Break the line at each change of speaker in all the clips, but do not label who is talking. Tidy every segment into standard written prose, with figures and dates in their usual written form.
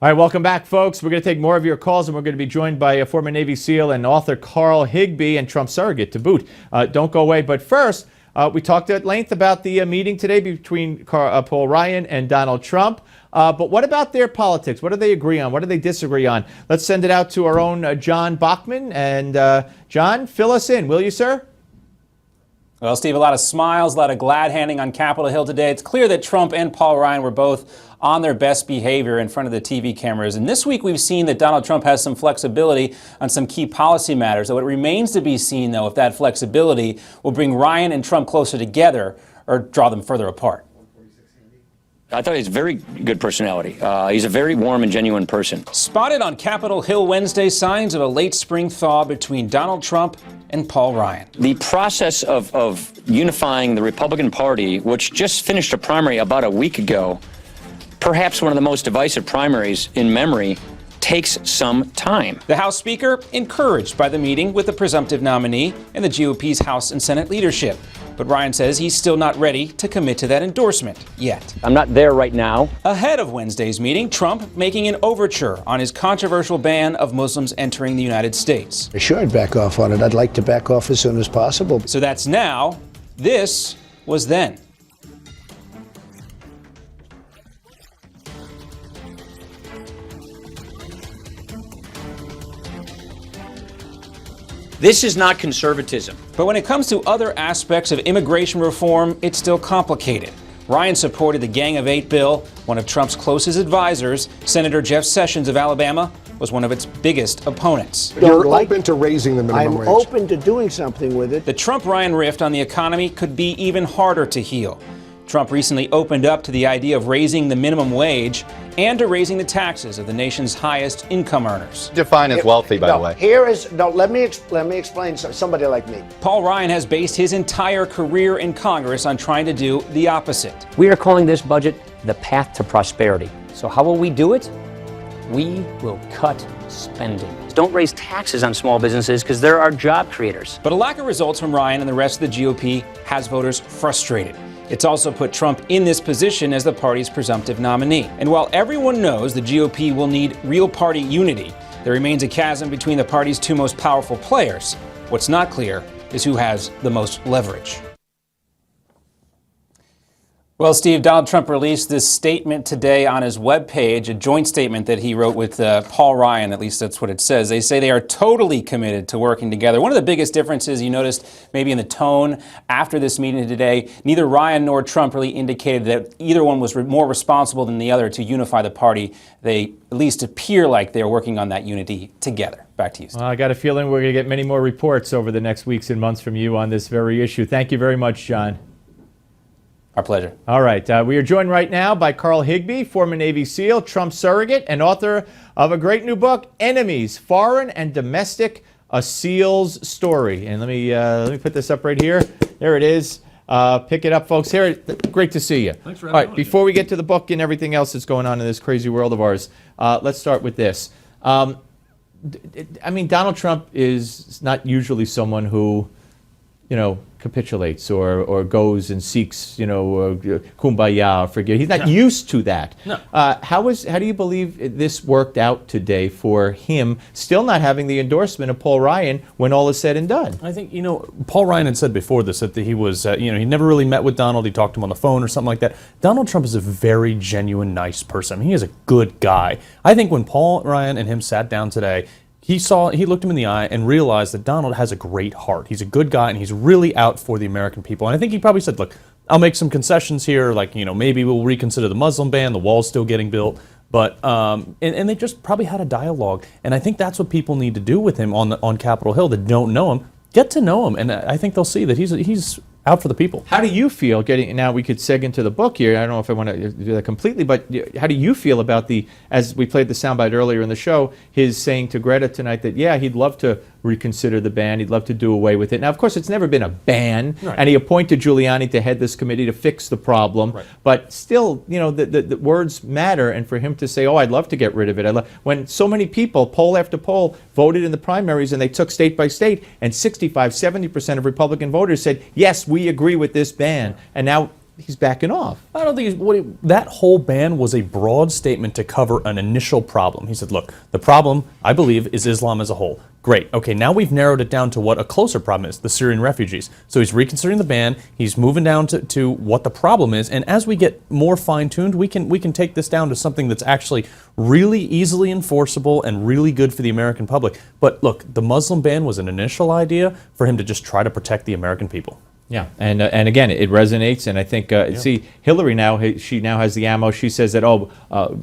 All right, welcome back, folks. We're going to take more of your calls, and we're going to be joined by a former Navy SEAL and author Carl Higbie and Trump surrogate to boot. Don't go away. But first, we talked at length about the meeting today between Paul Ryan and Donald Trump. But what about their politics? What do they agree on? What do they disagree on? Let's send it out to our own John Bachman. And John, fill us in, will you, sir?
Well, Steve, a lot of smiles, a lot of glad handing on Capitol Hill today. It's clear that Trump and Paul Ryan were both on their best behavior in front of the TV cameras. And this week we've seen that Donald Trump has some flexibility on some key policy matters. So it remains to be seen, though, if that flexibility will bring Ryan and Trump closer together or draw them further apart.
I thought he's a very good personality. He's a very warm and genuine person.
Spotted on Capitol Hill Wednesday, signs of a late spring thaw between Donald Trump and Paul Ryan.
The process of unifying the Republican Party, which just finished a primary about a week ago, perhaps one of the most divisive primaries in memory, takes some time.
The House Speaker encouraged by the meeting with the presumptive nominee and the GOP's House and Senate leadership. But Ryan says he's still not ready to commit to that endorsement yet.
I'm not there right now.
Ahead of Wednesday's meeting, Trump making an overture on his controversial ban of Muslims entering the United States.
Sure, I'd back off on it. I'd like to back off as soon as possible.
So that's now. This was then.
This is not conservatism.
But when it comes to other aspects of immigration reform, it's still complicated. Ryan supported the Gang of Eight bill. One of Trump's closest advisors, Senator Jeff Sessions of Alabama, was one of its biggest opponents.
You're open to raising the minimum wage.
I'm open to doing something with it.
The Trump-Ryan rift on the economy could be even harder to heal. Trump recently opened up to the idea of raising the minimum wage and to raising the taxes of the nation's highest income earners.
Define as wealthy, by the way.
Let me explain somebody like me.
Paul Ryan has based his entire career in Congress on trying to do the opposite.
We are calling this budget the path to prosperity. So how will we do it? We will cut spending. Don't raise taxes on small businesses because there are job creators.
But a lack of results from Ryan and the rest of the GOP has voters frustrated. It's also put Trump in this position as the party's presumptive nominee. And while everyone knows the GOP will need real party unity, there remains a chasm between the party's two most powerful players. What's not clear is who has the most leverage. Well, Steve, Donald Trump released this statement today on his webpage, a joint statement that he wrote with Paul Ryan. At least that's what it says. They say they are totally committed to working together. One of the biggest differences you noticed maybe in the tone after this meeting today, neither Ryan nor Trump really indicated that either one was more responsible than the other to unify the party. They at least appear like they're working on that unity together. Back to you, Steve.
I got a feeling we're going to get many more reports over the next weeks and months from you on this very issue. Thank you very much, John.
Our pleasure.
All right. We are joined right now by Carl Higbie, former Navy SEAL, Trump surrogate, and author of a great new book, Enemies, Foreign and Domestic, A SEAL's Story. And let me put this up right here. There it is. Pick it up, folks. Here, great to see you.
Thanks for having me.
All right. Before we get to the book and everything else that's going on in this crazy world of ours, let's start with this. I mean, Donald Trump is not usually someone who, capitulates or goes and seeks, kumbaya or forget. He's not used to that.
No.
How do you believe this worked out today for him, still not having the endorsement of Paul Ryan when all is said and done?
I think, Paul Ryan had said before this that he was, he never really met with Donald. He talked to him on the phone or something like that. Donald Trump is a very genuine, nice person. I mean, he is a good guy. I think when Paul Ryan and him sat down today, he looked him in the eye and realized that Donald has a great heart. He's a good guy, and he's really out for the American people. And I think he probably said, look, I'll make some concessions here, like, maybe we'll reconsider the Muslim ban, the wall's still getting built. But, and they just probably had a dialogue. And I think that's what people need to do with him on Capitol Hill that don't know him. Get to know him, and I think they'll see that he's out for the people.
How do you feel now we could seg into the book here. I don't know if I want to do that completely, but how do you feel about as we played the soundbite earlier in the show, his saying to Greta tonight that, yeah, he'd love to reconsider the ban. He'd love to do away with it. Now, of course, it's never been a ban, right. And he appointed Giuliani to head this committee to fix the problem. Right. But still, the words matter, and for him to say, oh, I'd love to get rid of it. When so many people, poll after poll, voted in the primaries, and they took state by state, and 65, 70% of Republican voters said, yes, we agree with this ban. And now he's backing off.
I don't think that whole ban was a broad statement to cover an initial problem. He said, look, the problem, I believe, is Islam as a whole. Great. Okay, now we've narrowed it down to what a closer problem is, the Syrian refugees. So he's reconsidering the ban. He's moving down to what the problem is. And as we get more fine-tuned, we can take this down to something that's actually really easily enforceable and really good for the American public. But look, the Muslim ban was an initial idea for him to just try to protect the American people.
Yeah, and again, it resonates, and I think, see, Hillary now, she now has the ammo. She says that,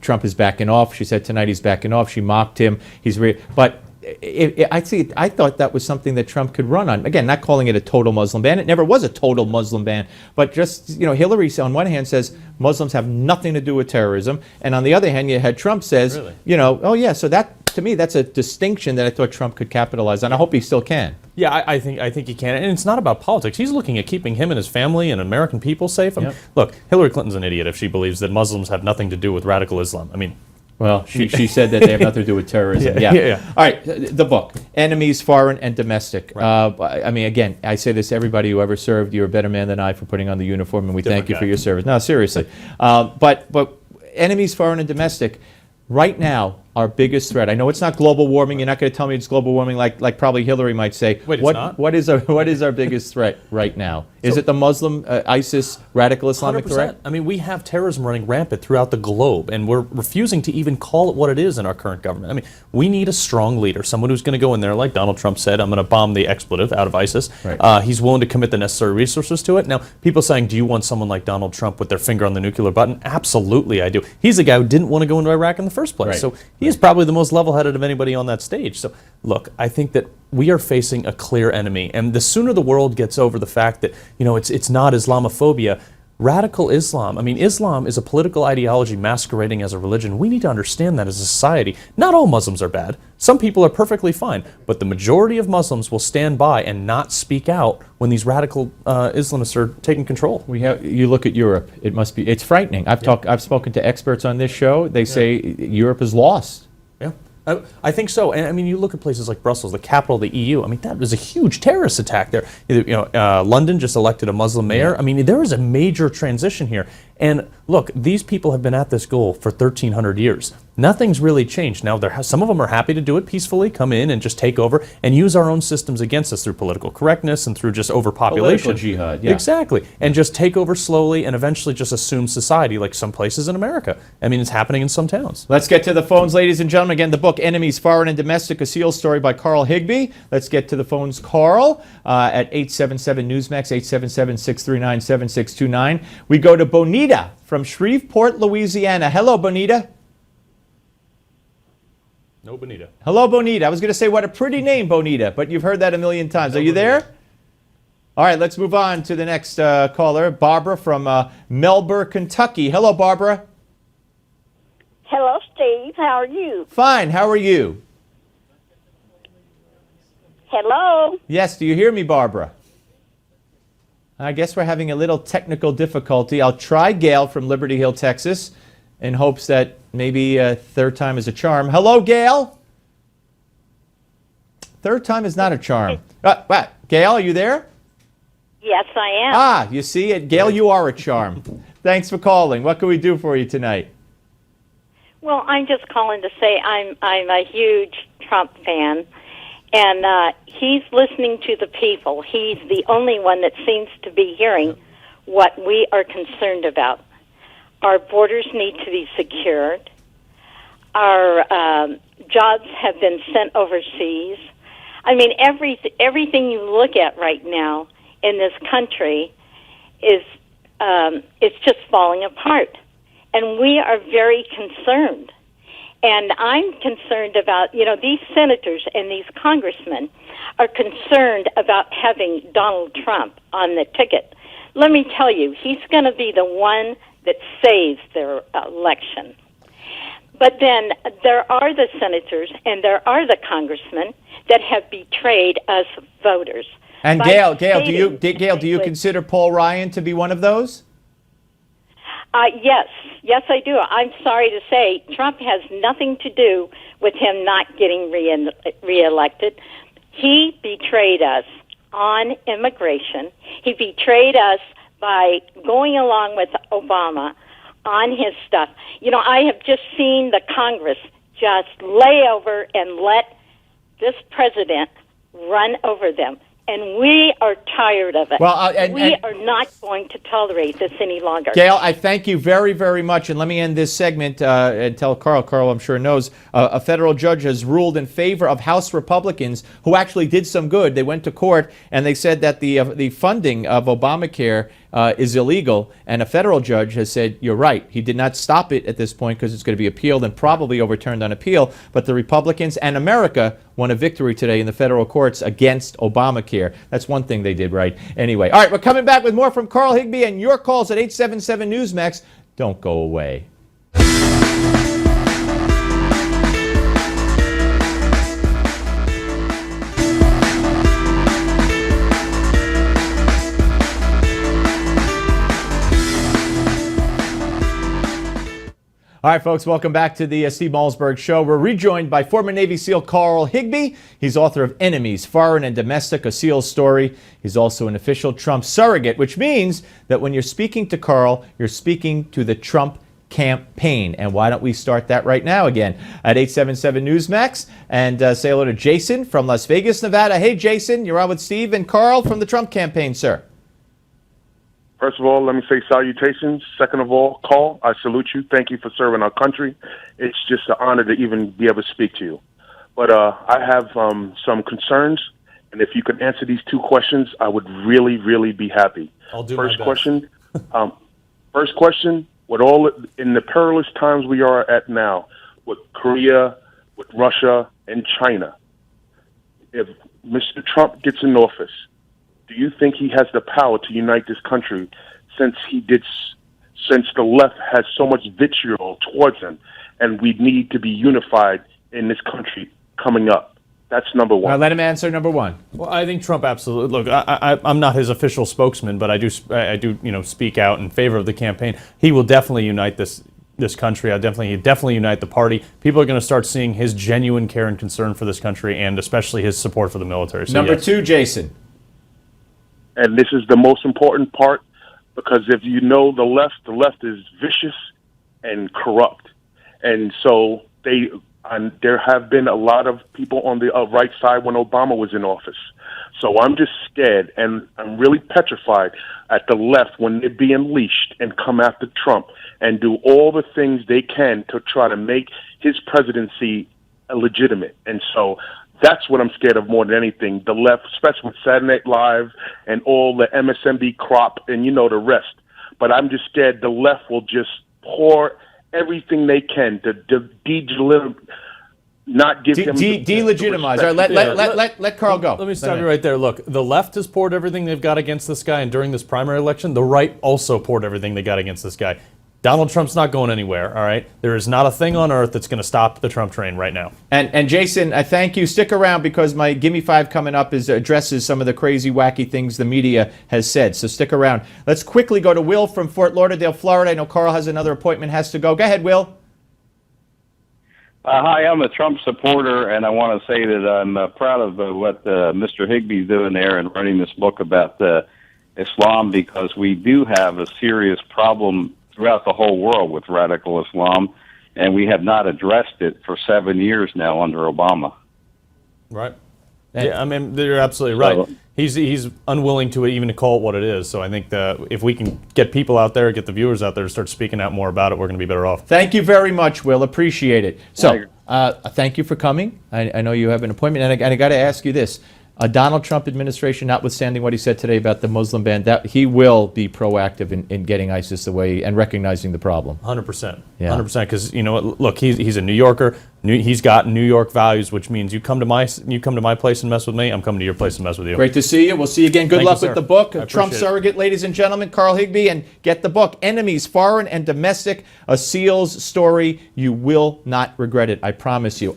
Trump is backing off. She said tonight he's backing off. She mocked him. But I thought that was something that Trump could run on. Again, not calling it a total Muslim ban. It never was a total Muslim ban. But just, Hillary on one hand says Muslims have nothing to do with terrorism. And on the other hand, you had Trump says, really? So that, to me, that's a distinction that I thought Trump could capitalize on. I hope he still can.
Yeah, I think he can. And it's not about politics. He's looking at keeping him and his family and American people safe. I mean, look, Hillary Clinton's an idiot if she believes that Muslims have nothing to do with radical Islam. I mean,
well, she said that they have nothing to do with terrorism. Yeah. All right, the book, Enemies, Foreign and Domestic. Right. I mean, again, I say this to everybody who ever served. You're a better man than I for putting on the uniform, and we thank you for your service. No, seriously. But Enemies, Foreign and Domestic, right now, our biggest threat. I know it's not global warming. You're not going to tell me it's global warming like probably Hillary might say.
Wait, it's not?
What is our biggest threat right now? Is it the Muslim, ISIS, radical Islamic
100%.
threat?
I mean, we have terrorism running rampant throughout the globe, and we're refusing to even call it what it is in our current government. I mean, we need a strong leader, someone who's going to go in there, like Donald Trump said, I'm going to bomb the expletive out of ISIS. Right. He's willing to commit the necessary resources to it. Now, people saying, do you want someone like Donald Trump with their finger on the nuclear button? Absolutely, I do. He's the guy who didn't want to go into Iraq in the first place. Right. So he is probably the most level-headed of anybody on that stage. So, look, I think that we are facing a clear enemy, and the sooner the world gets over the fact that, it's not Islamophobia, radical Islam. I mean, Islam is a political ideology masquerading as a religion. We need to understand that as a society. Not all Muslims are bad. Some people are perfectly fine, but the majority of Muslims will stand by and not speak out when these radical Islamists are taking control.
You look at Europe. It's frightening. I've spoken to experts on this show. They say Europe is lost.
Yeah. I think so. And I mean, you look at places like Brussels, the capital of the EU. I mean, that was a huge terrorist attack there. London just elected a Muslim mayor. Yeah. I mean, there is a major transition here. And look, these people have been at this goal for 1,300 years. Nothing's really changed. Now, some of them are happy to do it peacefully, come in and just take over and use our own systems against us through political correctness and through just overpopulation.
Political jihad, yeah.
Exactly. And just take over slowly and eventually just assume society like some places in America. I mean, it's happening in some towns.
Let's get to the phones, ladies and gentlemen. Again, the book, Enemies, Foreign and Domestic, a SEAL story by Carl Higbie. Let's get to the phones. Carl at 877-NEWSMAX, 877-639-7629. We go to Bonita from Shreveport, Louisiana. Hello, Bonita.
No, Bonita.
Hello, Bonita. I was going to say, what a pretty name, Bonita, but you've heard that a million times. Are you there? All right, let's move on to the next caller, Barbara from Malzberg, Kentucky. Hello, Barbara.
Hello, Steve. How are you?
Fine. How are you?
Hello?
Yes, do you hear me, Barbara? I guess we're having a little technical difficulty. I'll try Gail from Liberty Hill, Texas, in hopes that maybe third time is a charm. Hello, Gail? Third time is not a charm. Gail, are you there?
Yes, I am.
Ah, you see it? Gail, you are a charm. Thanks for calling. What can we do for you tonight?
Well, I'm just calling to say I'm a huge Trump fan, and he's listening to the people. He's the only one that seems to be hearing what we are concerned about. Our borders need to be secured. Our jobs have been sent overseas. I mean, everything you look at right now in this country is it's just falling apart. And we are very concerned. And I'm concerned about, these senators and these congressmen are concerned about having Donald Trump on the ticket. Let me tell you, he's going to be the one that saves their election. But then there are the senators and there are the congressmen that have betrayed us voters.
And Gail, do you consider Paul Ryan to be one of those?
Yes, I do. I'm sorry to say Trump has nothing to do with him not getting reelected. He betrayed us on immigration. He betrayed us by going along with Obama on his stuff. You know, I have just seen the Congress just lay over and let this president run over them. And we are tired of it.
Well,
we are not going to tolerate this any longer.
Gail, I thank you very, very much. And let me end this segment and tell Carl. Carl, I'm sure, knows a federal judge has ruled in favor of House Republicans who actually did some good. They went to court and they said that the funding of Obamacare is illegal. And a federal judge has said, you're right. He did not stop it at this point because it's going to be appealed and probably overturned on appeal. But the Republicans and America won a victory today in the federal courts against Obamacare. That's one thing they did right. Anyway, all right, we're coming back with more from Carl Higbie and your calls at 877 Newsmax. Don't go away. All right, folks, welcome back to the Steve Malzberg Show. We're rejoined by former Navy SEAL Carl Higbie. He's author of Enemies, Foreign and Domestic, a SEAL's Story. He's also an official Trump surrogate, which means that when you're speaking to Carl, you're speaking to the Trump campaign. And why don't we start that right now again at 877 Newsmax and say hello to Jason from Las Vegas, Nevada. Hey, Jason, you're on with Steve and Carl from the Trump campaign, sir.
First of all, let me say salutations. Second of all, Carl, I salute you. Thank you for serving our country. It's just an honor to even be able to speak to you. But I have some concerns, and if you could answer these two questions, I would really, really be happy.
I'll do
First
my
question. First question. With all in the perilous times we are at now, with Korea, with Russia, and China, if Mr. Trump gets in office, do you think he has the power to unite this country since the left has so much vitriol towards him, and we need to be unified in this country coming up? That's number one.
Let him answer number one.
Well, I think Trump absolutely. Look, I'm not his official spokesman, but I do speak out in favor of the campaign. He will definitely unite this country. He'll definitely unite the party. People are going to start seeing his genuine care and concern for this country, and especially his support for the military. So,
number two, Jason.
And this is the most important part, because if you know the left is vicious and corrupt. And so there have been a lot of people on the right side when Obama was in office. So I'm just scared, and I'm really petrified at the left when they be unleashed and come after Trump and do all the things they can to try to make his presidency illegitimate. And so that's what I'm scared of more than anything. The left, especially with Saturday Night Live and all the MSNBC crop and the rest. But I'm just scared the left will just pour everything they can to not give him
delegitimize. All right, let Carl go.
Let me stop you right there. Look, the left has poured everything they've got against this guy, and during this primary election, the right also poured everything they got against this guy. Donald Trump's not going anywhere, all right? There is not a thing on earth that's going to stop the Trump train right now.
And Jason, I thank you. Stick around because my Gimme 5 coming up addresses some of the crazy, wacky things the media has said. So stick around. Let's quickly go to Will from Fort Lauderdale, Florida. I know Carl has another appointment, has to go. Go ahead, Will.
Hi, I'm a Trump supporter, and I want to say that I'm proud of what Mr. Higbie's doing there and writing this book about Islam, because we do have a serious problem throughout the whole world with radical Islam, and we have not addressed it for 7 years now under Obama.
Right. Yeah, I mean, you're absolutely right. He's unwilling to even call it what it is. So I think that if we can get people out there, get the viewers out there to start speaking out more about it, we're going to be better off.
Thank you very much, Will. Appreciate it. So thank you for coming. I know you have an appointment, and I got to ask you this. A Donald Trump administration, notwithstanding what he said today about the Muslim ban, that he will be proactive in getting ISIS away and recognizing the problem.
100%.
Yeah.
100%. Because look, he's a New Yorker. He's got New York values, which means you come to my place and mess with me, I'm coming to your place and mess with you.
Great to see you. We'll see you again. Good luck with the book, Trump Surrogate, ladies and gentlemen. Carl Higbie, and get the book, Enemies, Foreign and Domestic: A SEAL's Story. You will not regret it. I promise you.